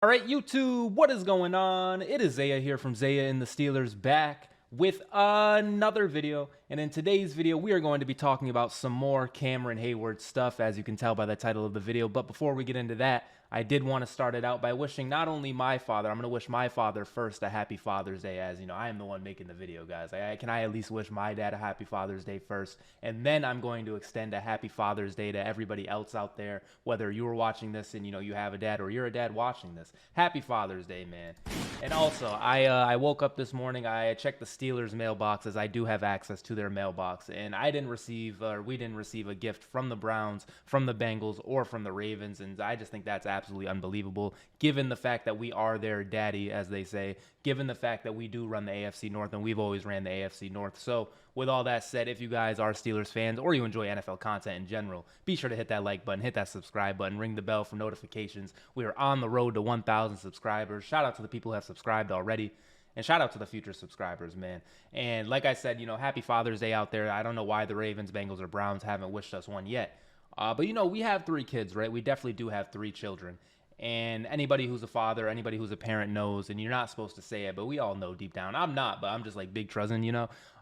All right, YouTube, what is going on? It is Zaya here from Zaya&TheSteelers back with another video. And in today's video, we are going to be talking about some more Heyward stuff, as you can tell by the title of the video. But before we get into that, I did want to start it out by wishing not only my father, I'm going to wish my father first a happy Father's Day, as you know, I am the one making the video, guys. Can I at least wish my dad a happy Father's Day first? And then I'm going to extend a happy Father's Day to everybody else out there, whether you are watching this and, you have a dad or you're a dad watching this. Happy Father's Day, man. And also, I woke up this morning, I checked the Steelers mailbox, as I do have access to their mailbox, and we didn't receive a gift from the Browns, from the Bengals, or from the Ravens, and I just think that's absolutely unbelievable, given the fact that we are their daddy, as they say, given the fact that we do run the AFC North, and we've always ran the AFC North. So with all that said, if you guys are Steelers fans or you enjoy NFL content in general, be sure to hit that like button, hit that subscribe button, ring the bell for notifications. We are on the road to 1,000 subscribers. Shout out to the people who have subscribed already. And shout out to the future subscribers, man. And like I said, happy Father's Day out there. I don't know why the Ravens, Bengals, or Browns haven't wished us one yet. But, we have 3 kids, right? We definitely do have 3 children. And anybody who's a father, anybody who's a parent knows, and you're not supposed to say it, but we all know deep down. I'm not, but I'm just like big truzzin',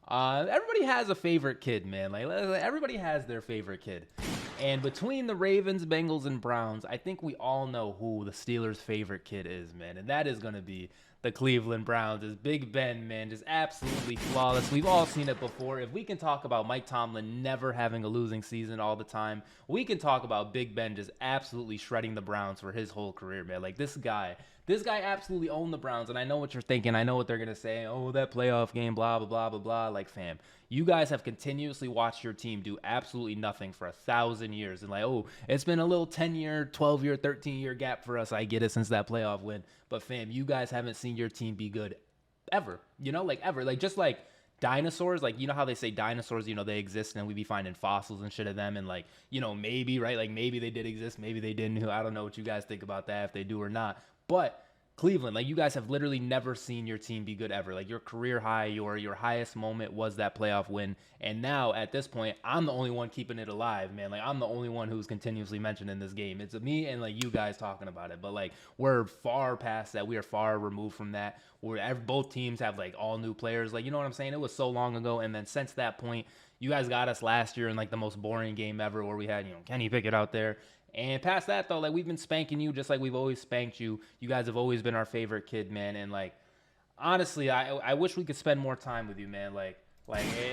everybody has a favorite kid, man. Like everybody has their favorite kid. And between the Ravens, Bengals, and Browns, I think we all know who the Steelers' favorite kid is, man. And that is going to be the Cleveland Browns. Is Big Ben, man, just absolutely flawless. We've all seen it before. If we can talk about Mike Tomlin never having a losing season all the time, we can talk about Big Ben just absolutely shredding the Browns for his whole career, man. Like this guy absolutely owned the Browns, and I know what you're thinking. I know what they're going to say. Oh, that playoff game, blah, blah, blah, blah, blah. Like, fam, you guys have continuously watched your team do absolutely nothing for 1,000 years. And like, oh, it's been a little 10-year, 12-year, 13-year gap for us. I get it, since that playoff win. But, fam, you guys haven't seen your team be good ever. Ever. Like, just like dinosaurs, like, how they say dinosaurs, they exist, and we be finding fossils and shit of them, and like, maybe, right, like maybe they did exist, maybe they didn't. I don't know what you guys think about that, if they do or not. But Cleveland, like, you guys have literally never seen your team be good ever. Like, your career high, your highest moment was that playoff win. And now, at this point, I'm the only one keeping it alive, man. Like, I'm the only one who's continuously mentioned in this game. It's me and, like, you guys talking about it. But, like, we're far past that. We are far removed from that. Both teams have, like, all new players. Like, you know what I'm saying? It was so long ago. And then since that point, you guys got us last year in, like, the most boring game ever, where we had, Kenny Pickett out there. And past that, though, like, we've been spanking you just like we've always spanked you. You guys have always been our favorite kid, man. And, like, honestly, I wish we could spend more time with you, man. Like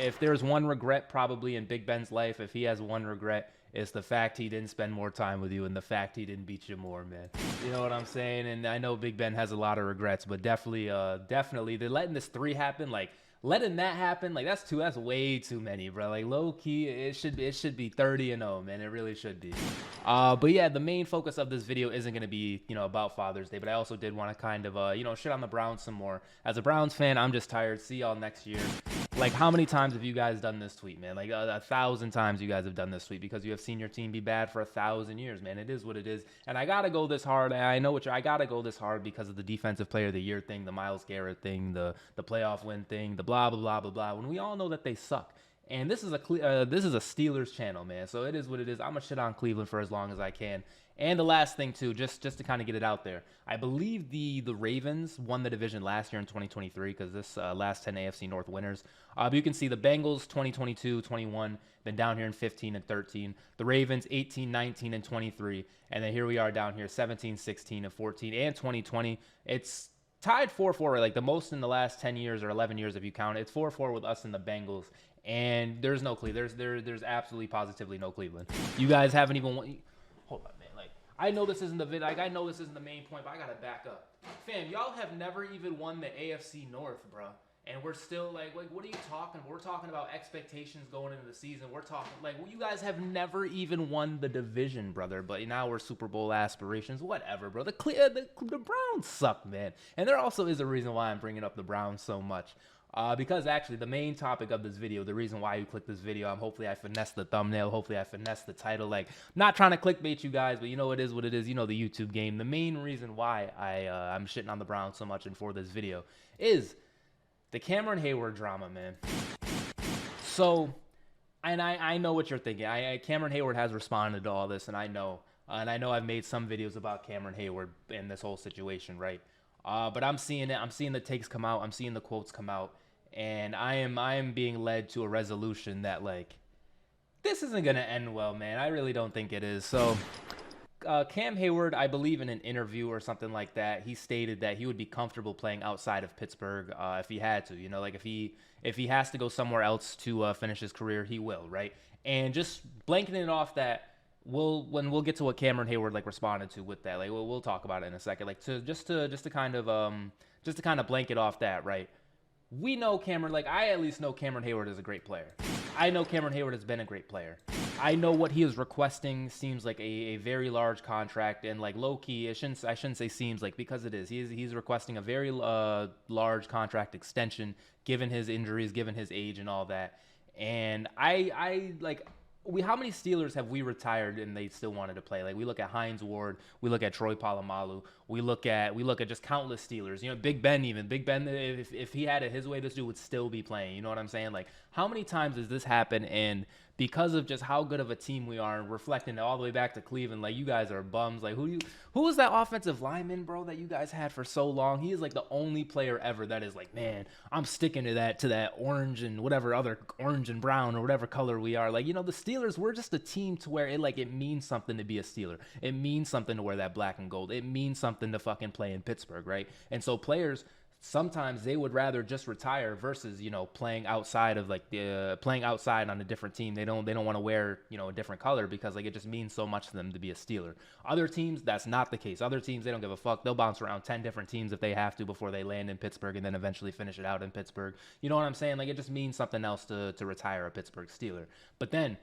if there's one regret probably in Big Ben's life, if he has one regret, it's the fact he didn't spend more time with you and the fact he didn't beat you more, man. You know what I'm saying? And I know Big Ben has a lot of regrets, but definitely, they're letting this 3 happen, like, letting that happen, like, that's way too many, bro. Like, low key, it should be 30-0, man. It really should be. But yeah, the main focus of this video isn't going to be, about Father's Day, but I also did want to kind of, shit on the Browns some more. As a Browns fan, I'm just tired. See y'all next year. Like, how many times have you guys done this tweet, man? Like, 1,000 times you guys have done this tweet, because you have seen your team be bad for 1,000 years, man. It is what it is. And I got to go this hard. I know I got to go this hard because of the Defensive Player of the Year thing, the Myles Garrett thing, the playoff win thing, the blah, blah, blah, blah, blah, when we all know that they suck. And this is a Steelers channel, man. So it is what it is. I'm going to shit on Cleveland for as long as I can. And the last thing, too, just to kind of get it out there, I believe the Ravens won the division last year in 2023, because this last 10 AFC North winners. But you can see the Bengals 2022-21, been down here in 15 and 13. The Ravens 18, 19, and 23. And then here we are down here 17, 16, and 14, and 2020. It's tied 4-4, right? Like the most in the last 10 years or 11 years if you count it. It's 4-4 with us and the Bengals. And there's no Cleveland. There's absolutely positively no Cleveland. You guys haven't even won. Hold on, man. Like, I know this isn't the I know this isn't the main point, but I gotta back up. Fam, y'all have never even won the AFC North, bro. And we're still like, what are you talking? We're talking about expectations going into the season. We're talking like, well, you guys have never even won the division, brother. But now we're Super Bowl aspirations, whatever, bro. The Browns suck, man. And there also is a reason why I'm bringing up the Browns so much. Because actually the main topic of this video, the reason why you click this video, hopefully I finessed the thumbnail, hopefully I finessed the title. Like, not trying to clickbait you guys, but it is what it is. The YouTube game. The main reason why I'm shitting on the Browns so much and for this video is the Heyward drama, man. So, and I know what you're thinking. Heyward has responded to all this, and I know. And I know I've made some videos about Cameron Heyward in this whole situation, right? But I'm seeing it. I'm seeing the takes come out. I'm seeing the quotes come out, and I am being led to a resolution that like this isn't gonna end well, man. I really don't think it is. So Cam Heyward, I believe in an interview or something like that, he stated that he would be comfortable playing outside of Pittsburgh if he had to. You know, like if he has to go somewhere else to finish his career, he will, right? And just blanking it off that we'll get to what Cameron Heyward like responded to with that. Like we'll talk about it in a second. Like to kind of blanket off that, right? We know Cameron, like I at least know Cameron Heyward is a great player. I know Cameron Heyward has been a great player. I know what he is requesting seems like a very large contract, and like low key, I shouldn't say seems like, because it is. He's requesting a very large contract extension given his injuries, given his age and all that. And I like how many Steelers have we retired and they still wanted to play? Like we look at Heyward, we look at Troy Polamalu, we look at just countless Steelers. You know, Big Ben even. Big Ben, if he had it his way, this dude would still be playing. You know what I'm saying? Like how many times does this happen? And because of just how good of a team we are, and reflecting all the way back to Cleveland, like you guys are bums. Like who was that offensive lineman, bro, that you guys had for so long? He is like the only player ever that is like, man, I'm sticking to that orange and whatever other orange and brown or whatever color we are. Like, you know, the Steelers, we're just a team to where it means something to be a Steeler. It means something to wear that black and gold. It means something to fucking play in Pittsburgh, right? And so players, sometimes they would rather just retire versus, you know, playing outside of playing outside on a different team. They don't want to wear, you know, a different color because like it just means so much to them to be a Steeler. Other teams, that's not the case. Other teams, they don't give a fuck. They'll bounce around 10 different teams if they have to before they land in Pittsburgh and then eventually finish it out in Pittsburgh. You know what I'm saying? Like it just means something else to retire a Pittsburgh Steeler. But then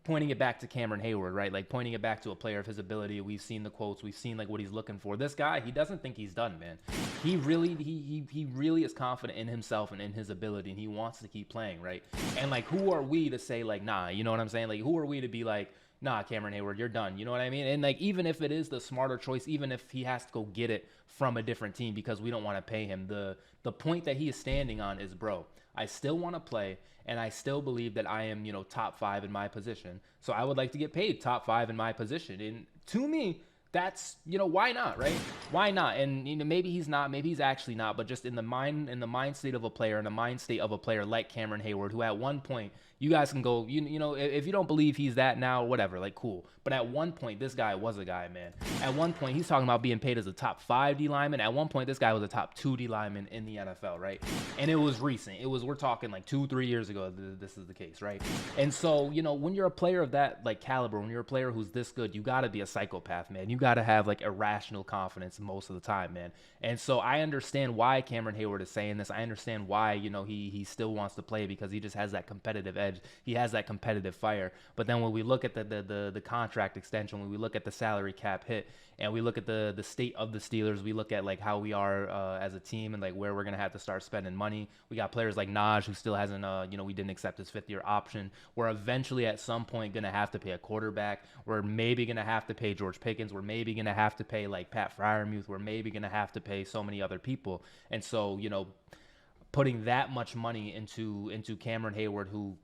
pointing it back to Cameron Heyward, right? Like pointing it back to a player of his ability. We've seen the quotes. We've seen like what he's looking for. This guy, he doesn't think he's done, man. He really is confident in himself and in his ability, and he wants to keep playing, right? And like, who are we to say like, nah? You know what I'm saying? Like, who are we to be like, nah, Cameron Heyward, you're done. You know what I mean? And like, even if it is the smarter choice, even if he has to go get it from a different team because we don't want to pay him, the point that he is standing on is, bro, I still want to play, and I still believe that I am, you know, top 5 in my position. So I would like to get paid top 5 in my position. And to me, that's, you know, why not, right? Why not? And, you know, maybe he's not, maybe he's actually not, but just in the mind state of a player, in the mind state of a player like Cameron Heyward, who at one point, you guys can go, you know, if you don't believe he's that now, whatever, like, cool. But at one point, this guy was a guy, man. At one point, he's talking about being paid as a top 5 D lineman. At one point, this guy was a top 2 D lineman in the NFL, right? And it was recent. We're talking like 2-3 years ago, this is the case, right? And so, you know, when you're a player of that, like, caliber, when you're a player who's this good, you got to be a psychopath, man. You got to have, like, irrational confidence most of the time, man. And so I understand why Cameron Heyward is saying this. I understand why, you know, he still wants to play because he just has that competitive edge. He has that competitive fire. But then when we look at the contract extension, when we look at the salary cap hit, and we look at the state of the Steelers, we look at like how we are as a team and like where we're gonna have to start spending money. We got players like Naj, who still hasn't, you know, we didn't accept his 5th-year option. We're eventually at some point gonna have to pay a quarterback. We're maybe gonna have to pay George Pickens. We're maybe gonna have to pay like Pat Freiermuth. We're maybe gonna have to pay so many other people. And so, you know, putting that much money into Cameron Heyward, who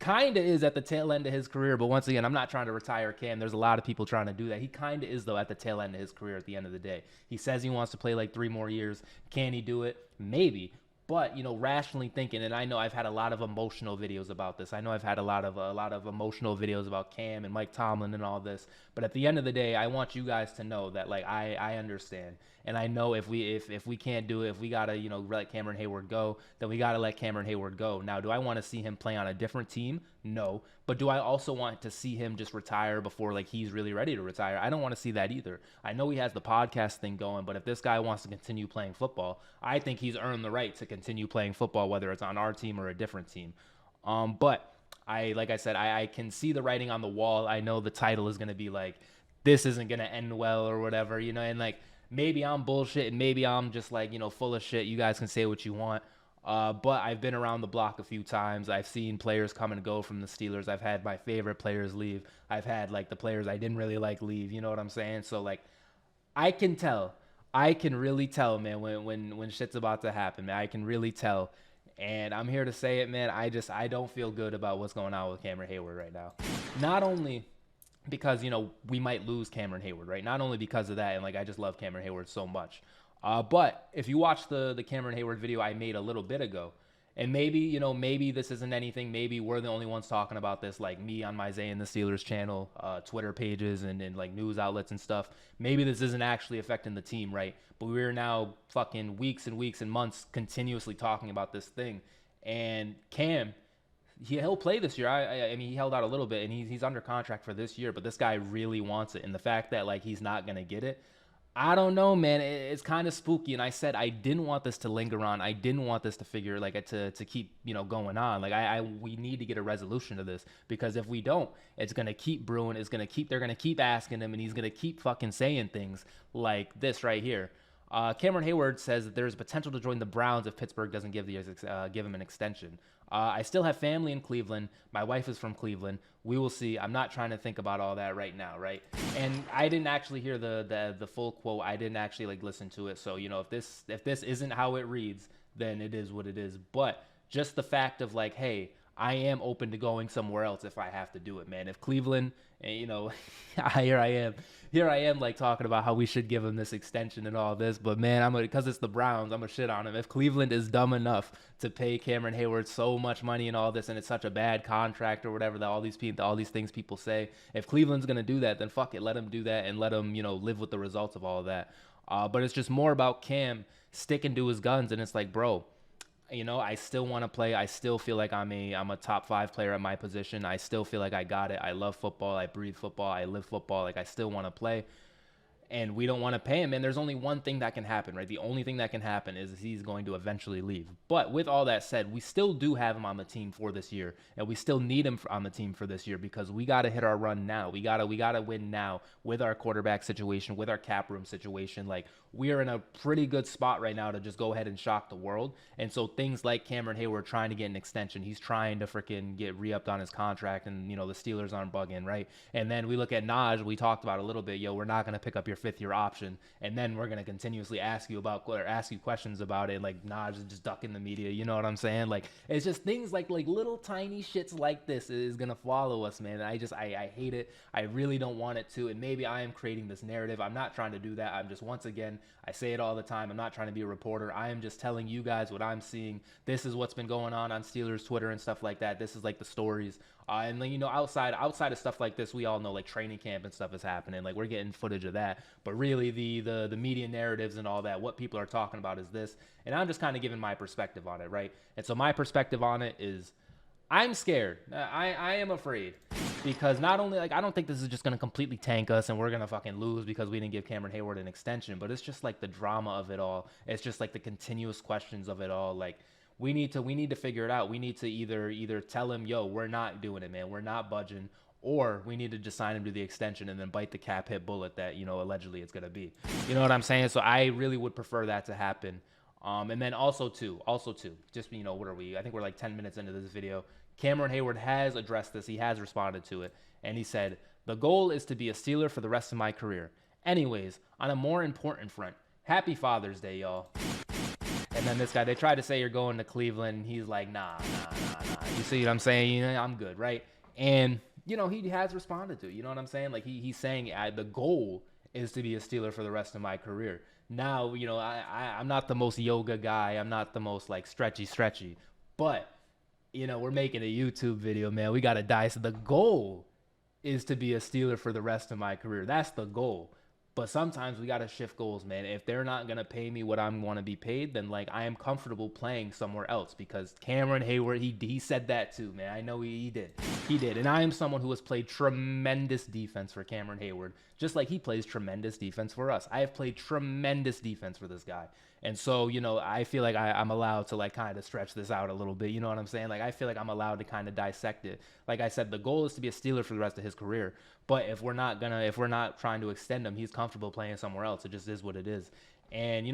kind of is at the tail end of his career, but once again, I'm not trying to retire Cam. There's a lot of people trying to do that. He kind of is, though, at the tail end of his career at the end of the day. He says he wants to play like 3 more years. Can he do it? Maybe. But, you know, rationally thinking, and I know I've had a lot of emotional videos about this. I know I've had a lot of emotional videos about Cam and Mike Tomlin and all this. But at the end of the day, I want you guys to know that, like, I understand. And I know if we can't do it, if we got to, you know, let Cameron Heyward go, then we got to let Cameron Heyward go. Now, do I want to see him play on a different team? No. But do I also want to see him just retire before, like, he's really ready to retire? I don't want to see that either. I know he has the podcast thing going, but if this guy wants to continue playing football, I think he's earned the right to continue playing football, whether it's on our team or a different team. But like I said, I can see the writing on the wall. I know the title is going to be like, this isn't going to end well or whatever, you know, and like, maybe I'm bullshit and maybe I'm just like, you know, full of shit. You guys can say what you want. But I've been around the block a few times. I've seen players come and go from the Steelers. I've had my favorite players leave. I've had like the players I didn't really like leave. You know what I'm saying? So like, I can tell. I can really tell, man, when shit's about to happen, man. I can really tell. And I'm here to say it, man. I don't feel good about what's going on with Cameron Heyward right now. because we might lose Cameron Heyward, right? Not only because of that, and like I just love Cameron Heyward so much. But if you watch the Cameron Heyward video I made a little bit ago, and maybe this isn't anything. Maybe we're the only ones talking about this, like me on my Zaya&TheSteelers channel, Twitter pages, and like news outlets and stuff. Maybe this isn't actually affecting the team, right? But we're now fucking weeks and weeks and months continuously talking about this thing. And Cam, he'll play this year. I mean, he held out a little bit, and he's under contract for this year. But this guy really wants it, and the fact that like he's not gonna get it, I don't know, man. It's kind of spooky. And I said I didn't want this to linger on. I didn't want this to figure like to keep going on. Like we need to get a resolution to this, because if we don't, it's gonna keep brewing. They're gonna keep asking him, and he's gonna keep fucking saying things like this right here. Cameron Heyward says that there's potential to join the Browns if Pittsburgh doesn't give him an extension. I still have family in Cleveland. My wife is from Cleveland. We will see. I'm not trying to think about all that right now, right? And I didn't actually hear the full quote. I didn't actually like listen to it. So if this isn't how it reads, then it is what it is. But just the fact of like, hey, I am open to going somewhere else if I have to do it, man. If Cleveland, and here I am like talking about how we should give him this extension and all this, but man, because it's the Browns, I'm gonna shit on him. If Cleveland is dumb enough to pay Cameron Heyward so much money and all this, and it's such a bad contract or whatever that all these things people say, if Cleveland's gonna do that, then fuck it, let him do that and let him live with the results of all of that. But it's just more about Cam sticking to his guns, and it's like, bro, I still want to play. I still feel like I'm a top 5 player at my position. I still feel like I got it. I love football. I breathe football. I live football. Like I still want to play. And we don't want to pay him. And there's only one thing that can happen, right? The only thing that can happen is he's going to eventually leave. But with all that said, we still do have him on the team for this year, and we still need him on the team for this year, because we got to hit our run now. We got to win now with our quarterback situation, with our cap room situation. Like we are in a pretty good spot right now to just go ahead and shock the world. And so things like Cameron Heyward trying to get an extension, he's trying to freaking get re-upped on his contract, and the Steelers aren't bugging, right? And then we look at Naj. We talked about a little bit. We're not going to pick up your 5th-year option, and then we're going to continuously ask you questions about it. Like Naj is just ducking the media, you know what I'm saying? Like it's just things like little tiny shits like this is going to follow us, man. I hate it. I really don't want it to, and maybe I am creating this narrative. I'm not trying to do that. I'm just, once again, I say it all the time, I'm not trying to be a reporter. I am just telling you guys what I'm seeing. This is what's been going on Steelers Twitter and stuff like that. This is like the stories. And then, outside of stuff like this, we all know like training camp and stuff is happening. Like we're getting footage of that. But really the media narratives and all that, what people are talking about is this. And I'm just kind of giving my perspective on it, right? And so my perspective on it is I'm scared. I am afraid. Because not only, like, I don't think this is just going to completely tank us and we're going to fucking lose because we didn't give Cameron Heyward an extension, but it's just like the drama of it all. It's just like the continuous questions of it all. Like, we need to figure it out. We need to either tell him, yo, we're not doing it, man. We're not budging. Or we need to just sign him to the extension and then bite the cap hit bullet that, allegedly it's going to be. You know what I'm saying? So I really would prefer that to happen. And then also too, just, what are we? I think we're like 10 minutes into this video. Cameron Heyward has addressed this. He has responded to it. And he said, the goal is to be a Steeler for the rest of my career. Anyways, on a more important front, happy Father's Day, y'all. And then this guy, they tried to say you're going to Cleveland. And he's like, nah. You see what I'm saying? I'm good, right? And, he has responded to it. You know what I'm saying? Like, he's saying the goal is to be a Steeler for the rest of my career. Now, I'm not the most yoga guy. I'm not the most, like, stretchy. But we're making a YouTube video, man. We got to dice. The goal is to be a Steeler for the rest of my career. That's the goal. But sometimes we got to shift goals, man. If they're not going to pay me what I want to be paid, then, like, I am comfortable playing somewhere else, because Cameron Heyward, he said that too, man. I know he did. He did. And I am someone who has played tremendous defense for Cameron Heyward, just like he plays tremendous defense for us. I have played tremendous defense for this guy. And so, I feel like I'm allowed to, like, kind of stretch this out a little bit. You know what I'm saying? Like, I feel like I'm allowed to kind of dissect it. Like I said, the goal is to be a Steeler for the rest of his career. But if we're not trying to extend him, he's comfortable playing somewhere else. It just is what it is. And,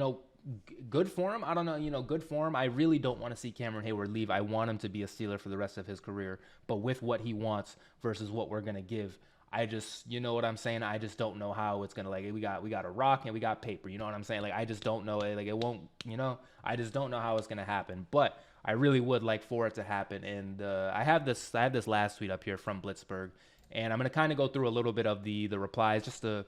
good for him. I don't know, good for him. I really don't want to see Cameron Heyward leave. I want him to be a Steeler for the rest of his career. But with what he wants versus what we're going to give, I just, you know what I'm saying? I just don't know how it's going to, like, we got a rock and we got paper. You know what I'm saying? Like, I just don't know. Like, it won't, I just don't know how it's going to happen. But I really would like for it to happen. And I have this last tweet up here from Blitzburg. And I'm going to kind of go through a little bit of the replies just to,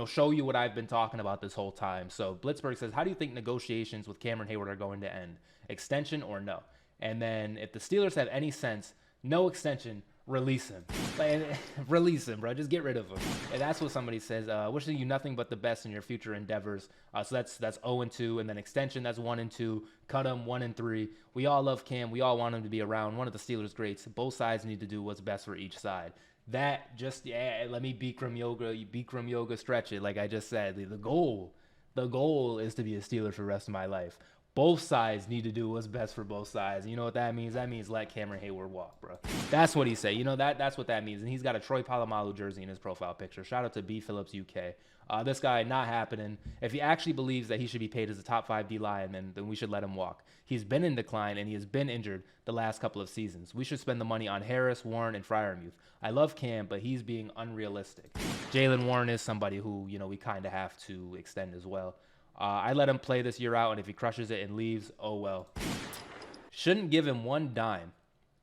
show you what I've been talking about this whole time. So Blitzberg says, how do you think negotiations with Cameron Heyward are going to end? Extension or no? And then if the Steelers have any sense, no extension, release him. Release him, bro. Just get rid of him. And that's what somebody says. Wishing you nothing but the best in your future endeavors. So that's 0-2, and then extension, that's 1-2. Cut him 1-3. We all love Cam. We all want him to be around. One of the Steelers' greats. Both sides need to do what's best for each side. That just, let me Bikram yoga stretch it. Like I just said, the goal is to be a Steeler for the rest of my life. Both sides need to do what's best for both sides. You know what that means? That means let Cameron Heyward walk, bro. That's what he said. That's what that means. And he's got a Troy Polamalu jersey in his profile picture. Shout out to B. Phillips UK. This guy, not happening. If he actually believes that he should be paid as a top 5 D lineman, then we should let him walk. He's been in decline, and he has been injured the last couple of seasons. We should spend the money on Harris, Warren, and Freiermuth. I love Cam, but he's being unrealistic. Jalen Warren is somebody who, we kind of have to extend as well. I let him play this year out, and if he crushes it and leaves, oh well. Shouldn't give him one dime.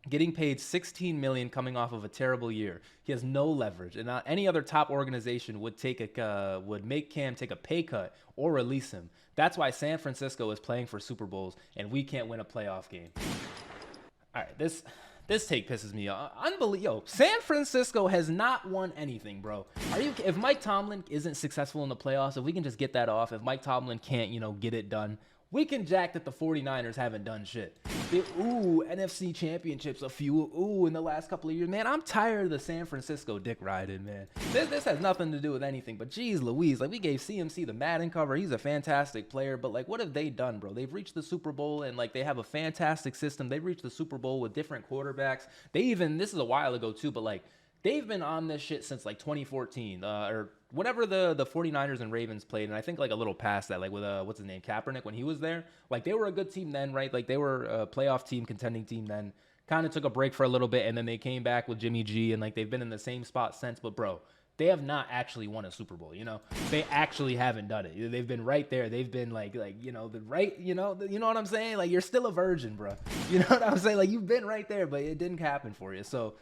Getting paid $16 million coming off of a terrible year. He has no leverage, and any other top organization would make Cam take a pay cut or release him. That's why San Francisco is playing for Super Bowls, and we can't win a playoff game. All right, this take pisses me off. Unbelievable. San Francisco has not won anything, bro. If Mike Tomlin isn't successful in the playoffs, if we can just get that off, if Mike Tomlin can't, get it done, we can jack that the 49ers haven't done shit. NFC championships a few, in the last couple of years. Man, I'm tired of the San Francisco dick riding, man. This has nothing to do with anything, but geez Louise, we gave CMC the Madden cover. He's a fantastic player, but what have they done, bro? They've reached the Super Bowl, and they have a fantastic system. They've reached the Super Bowl with different quarterbacks. This is a while ago too, but they've been on this shit since 2014 or whenever the 49ers and Ravens played, and I think a little past that, with what's his name, Kaepernick, when he was there. They were a good team then, right? They were a playoff team, contending team then. Kind of took a break for a little bit, and then they came back with Jimmy G, and they've been in the same spot since. But bro, they have not actually won a Super Bowl. They actually haven't done it. They've been right there. They've been you know what I'm saying? You're still a virgin, bro. You know what I'm saying? You've been right there, but it didn't happen for you. So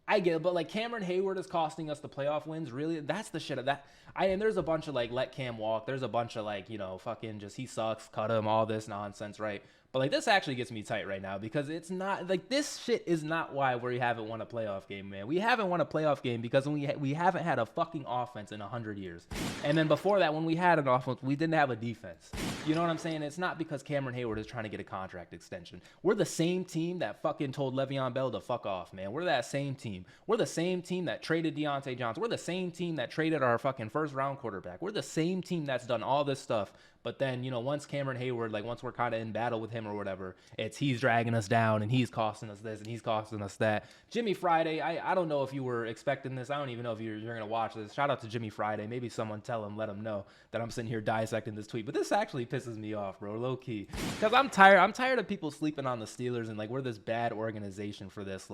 I get it, but Cameron Heyward is costing us the playoff wins. Really, that's the shit of that. And there's a bunch of let Cam walk. There's a bunch of fucking just he sucks, cut him, all this nonsense, right? But this actually gets me tight right now because it's not this shit is not why we haven't won a playoff game, man. We haven't won a playoff game because we haven't had a fucking offense in 100 years. And then before that, when we had an offense, we didn't have a defense. You know what I'm saying? It's not because Cameron Heyward is trying to get a contract extension. We're the same team that fucking told Le'Veon Bell to fuck off, man. We're that same team. We're the same team that traded Deontay Johnson. We're the same team that traded our fucking first round quarterback. We're the same team that's done all this stuff. But then, once Cameron Heyward, once we're kind of in battle with him or whatever, he's dragging us down and he's costing us this and he's costing us that. Jimmy Friday, I don't know if you were expecting this. I don't even know if you're going to watch this. Shout out to Jimmy Friday. Maybe someone let him know that I'm sitting here dissecting this tweet. But this actually pisses me off, bro, low key. Because I'm tired of people sleeping on the Steelers and we're this bad organization for this,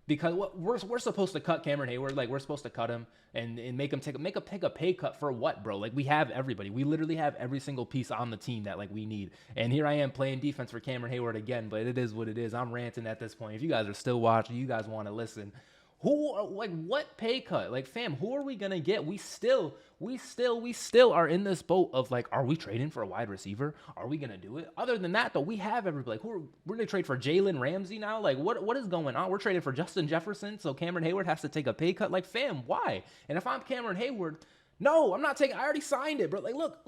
because we're supposed to cut Cameron Heyward, we're supposed to cut him and make him take a pay cut for what, bro? We have everybody. We literally have every single piece on the team that we need. And here I am playing defense for Cameron Heyward again, but it is what it is. I'm ranting at this point. If you guys are still watching, you guys want to listen. What pay cut? Fam, who are we gonna get? We still are in this boat of are we trading for a wide receiver? Are we gonna do it? Other than that, though, we have everybody. We're gonna trade for Jalen Ramsey now? What is going on? We're trading for Justin Jefferson, so Cameron Heyward has to take a pay cut. Fam, why? And if I'm Cameron Heyward, no, I'm not taking. I already signed it, bro. Look,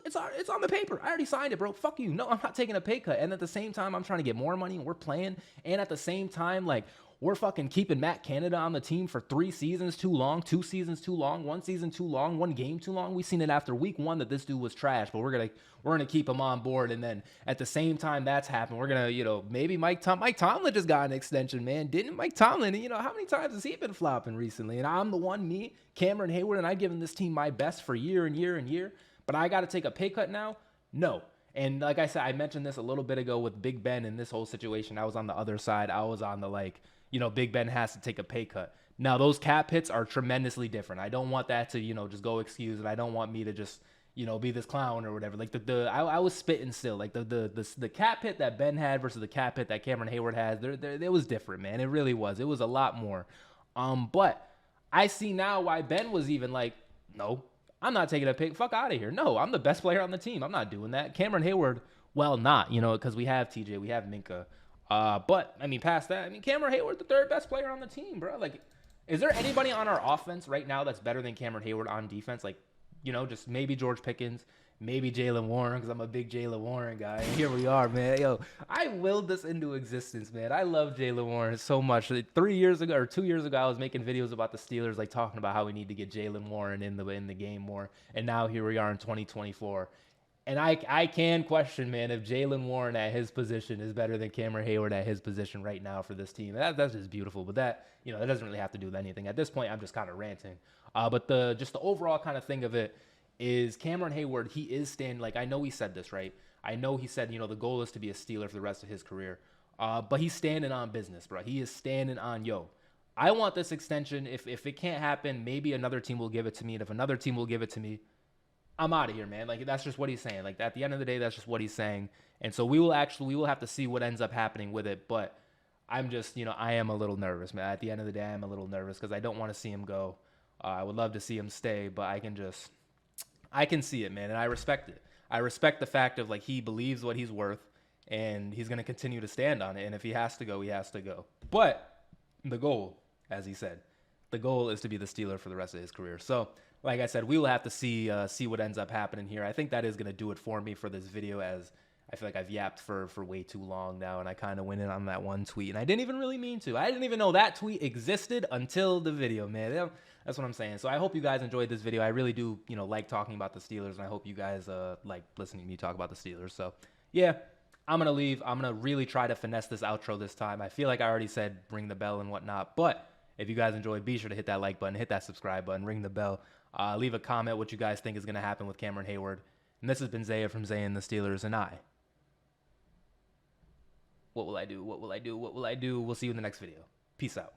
it's on the paper. I already signed it, bro. Fuck you. No, I'm not taking a pay cut. And at the same time, I'm trying to get more money, and we're playing. And at the same time, we're fucking keeping Matt Canada on the team for 3 seasons too long, 2 seasons too long, 1 season too long, 1 game too long. We seen it after week 1 that this dude was trash, but we're gonna keep him on board. And then at the same time that's happened, we're gonna maybe Mike Tomlin just got an extension, man. Didn't Mike Tomlin? How many times has he been flopping recently? And I'm the one, Cameron Heyward, and I've given this team my best for year and year and year. But I got to take a pay cut now? No. And like I said, I mentioned this a little bit ago with Big Ben in this whole situation. I was on the other side. I was on the Big Ben has to take a pay cut. Now, those cap hits are tremendously different. I don't want that to, just go excuse it. I don't want me to just, be this clown or whatever. I was spitting still. The cap hit that Ben had versus the cap hit that Cameron Heyward has, it was different, man. It really was. It was a lot more But I see now why Ben was even like, no, I'm not taking a pick. Fuck out of here. No, I'm the best player on the team. I'm not doing that. Cameron Heyward, well, not, because we have TJ, we have Minka. But I mean, past that, I mean, Cameron Heyward, the third best player on the team, bro. Like, is there anybody on our offense right now that's better than Cameron Heyward on defense? Like, just maybe George Pickens, maybe Jalen Warren, because I'm a big Jalen Warren guy. And here we are, man. Yo, I willed this into existence, man. I love Jalen Warren so much. 3 years ago or 2 years ago, I was making videos about the Steelers, like talking about how we need to get Jalen Warren in the game more. And now here we are in 2024. And I can question, man, if Jalen Warren at his position is better than Cameron Heyward at his position right now for this team. That's just beautiful. But that doesn't really have to do with anything. At this point, I'm just kind of ranting. But the overall kind of thing of it is Cameron Heyward, he is standing, like, I know he said this, right? I know he said, the goal is to be a Steeler for the rest of his career. But he's standing on business, bro. He is standing on, I want this extension. If it can't happen, maybe another team will give it to me. And if another team will give it to me, I'm out of here, man. Like, that's just what he's saying. Like, at the end of the day, that's just what he's saying. And so we will have to see what ends up happening with it. But I'm just, I am a little nervous, man. At the end of the day, I am a little nervous because I don't want to see him go. I would love to see him stay, but I can see it, man. And I respect it. I respect the fact of, like, he believes what he's worth and he's going to continue to stand on it. And if he has to go, he has to go. But the goal, as he said, the goal is to be the Steeler for the rest of his career. So, like I said, we will have to see what ends up happening here. I think that is going to do it for me for this video, as I feel like I've yapped for way too long now, and I kind of went in on that one tweet, and I didn't even really mean to. I didn't even know that tweet existed until the video, man. That's what I'm saying. So I hope you guys enjoyed this video. I really do, like talking about the Steelers, and I hope you guys like listening to me talk about the Steelers. So, yeah, I'm going to leave. I'm going to really try to finesse this outro this time. I feel like I already said ring the bell and whatnot, but if you guys enjoyed, be sure to hit that like button, hit that subscribe button, ring the bell. Leave a comment what you guys think is going to happen with Cameron Heyward. And this has been Zaya from Zaya&TheSteelers, and what will I do? What will I do? What will I do? We'll see you in the next video. Peace out.